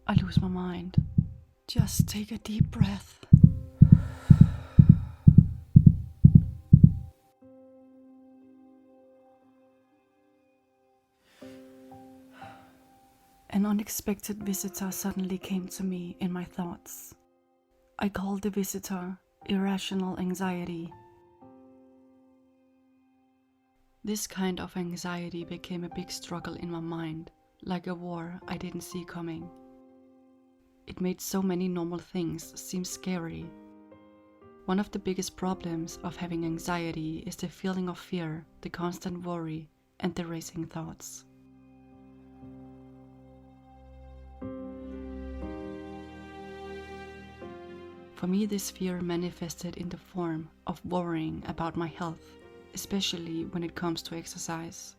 I lose my mind. Just take a deep breath. An unexpected visitor suddenly came to me in my thoughts. I called the visitor irrational anxiety. This kind of anxiety became a big struggle in my mind, like a war I didn't see coming. It made so many normal things seem scary. One of the biggest problems of having anxiety is the feeling of fear, the constant worry, and the racing thoughts. For me, this fear manifested in the form of worrying about my health, especially when it comes to exercise.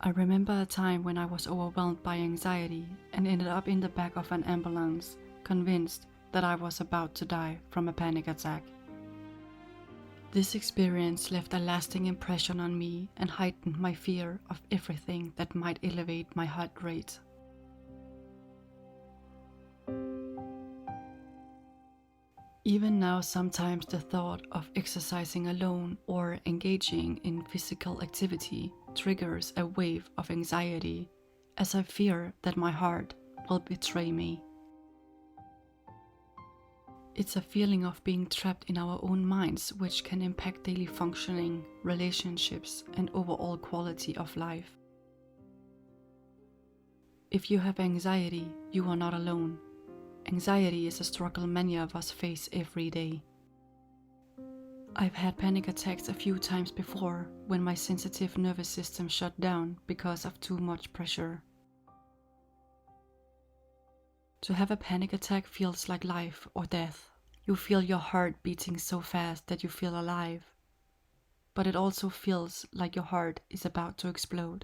I remember a time when I was overwhelmed by anxiety and ended up in the back of an ambulance, convinced that I was about to die from a panic attack. This experience left a lasting impression on me and heightened my fear of everything that might elevate my heart rate. Even now, sometimes the thought of exercising alone or engaging in physical activity triggers a wave of anxiety, as I fear that my heart will betray me. It's a feeling of being trapped in our own minds, which can impact daily functioning, relationships, and overall quality of life. If you have anxiety, you are not alone. Anxiety is a struggle many of us face every day. I've had panic attacks a few times before when my sensitive nervous system shut down because of too much pressure. To have a panic attack feels like life or death. You feel your heart beating so fast that you feel alive, but it also feels like your heart is about to explode.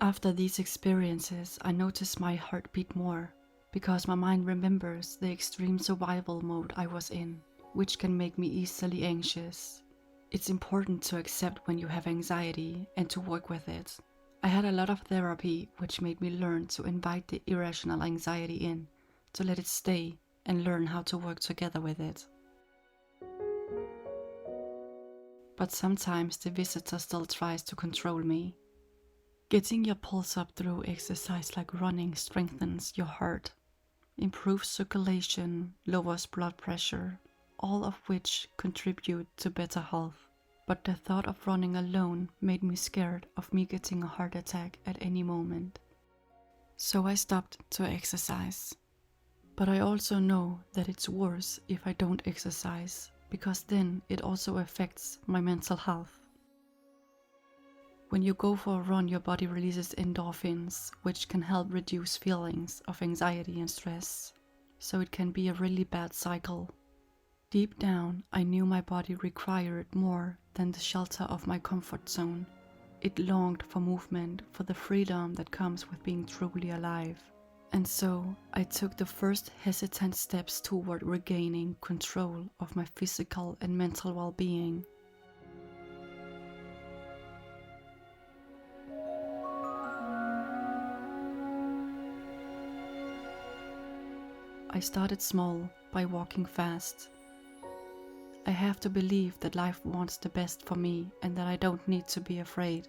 After these experiences, I notice my heart beat more, because my mind remembers the extreme survival mode I was in, which can make me easily anxious. It's important to accept when you have anxiety and to work with it. I had a lot of therapy, which made me learn to invite the irrational anxiety in, to let it stay and learn how to work together with it. But sometimes the visitor still tries to control me. Getting your pulse up through exercise like running strengthens your heart, improves circulation, lowers blood pressure, all of which contribute to better health. But the thought of running alone made me scared of me getting a heart attack at any moment. So I stopped to exercise. But I also know that it's worse if I don't exercise, because then it also affects my mental health. When you go for a run, your body releases endorphins, which can help reduce feelings of anxiety and stress. So it can be a really bad cycle. Deep down, I knew my body required more than the shelter of my comfort zone. It longed for movement, for the freedom that comes with being truly alive. And so, I took the first hesitant steps toward regaining control of my physical and mental well-being. I started small, by walking fast. I have to believe that life wants the best for me and that I don't need to be afraid.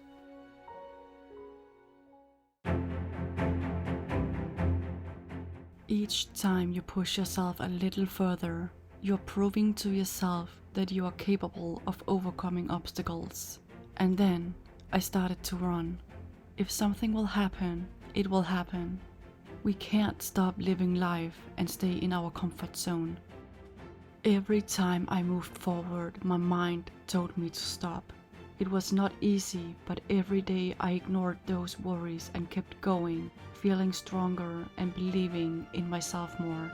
Each time you push yourself a little further, you're proving to yourself that you are capable of overcoming obstacles. And then I started to run. If something will happen, it will happen. We can't stop living life and stay in our comfort zone. Every time I moved forward, my mind told me to stop. It was not easy, but every day I ignored those worries and kept going, feeling stronger and believing in myself more.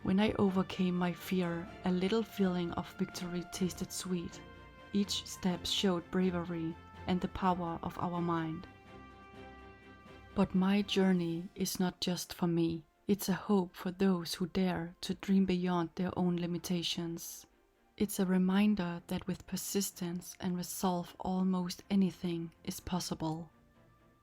When I overcame my fear, a little feeling of victory tasted sweet. Each step showed bravery and the power of our mind. But my journey is not just for me. It's a hope for those who dare to dream beyond their own limitations. It's a reminder that with persistence and resolve, almost anything is possible.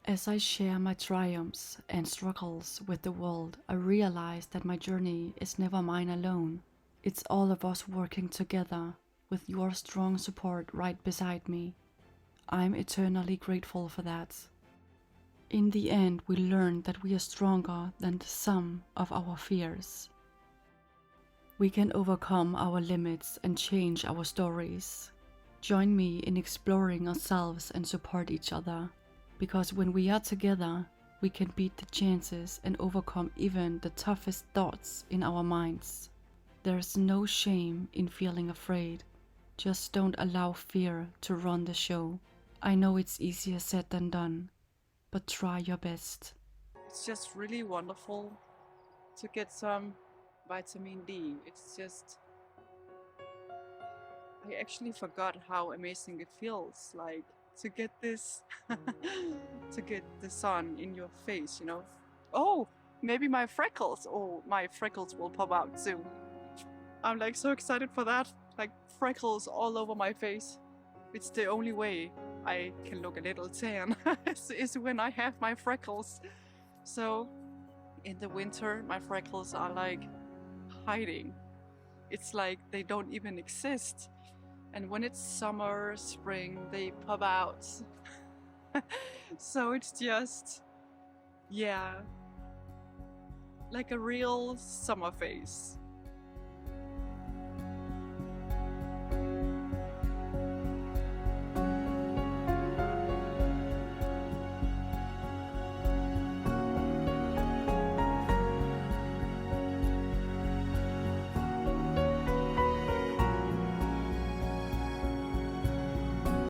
As I share my triumphs and struggles with the world, I realize that my journey is never mine alone. It's all of us working together, with your strong support right beside me. I'm eternally grateful for that. In the end, we learn that we are stronger than the sum of our fears. We can overcome our limits and change our stories. Join me in exploring ourselves and support each other, because when we are together, we can beat the chances and overcome even the toughest thoughts in our minds. There's no shame in feeling afraid. Just don't allow fear to run the show. I know it's easier said than done, but try your best. It's just really wonderful to get some vitamin D. It's just, I actually forgot how amazing it feels like to get this, to get the sun in your face, you know? Oh, maybe my freckles. Oh, my freckles will pop out soon. I'm like so excited for that. Like freckles all over my face. It's the only way I can look a little tan is when I have my freckles. So in the winter, my freckles are like hiding. It's like they don't even exist. And when it's summer, spring, they pop out. So it's just, yeah, like a real summer face.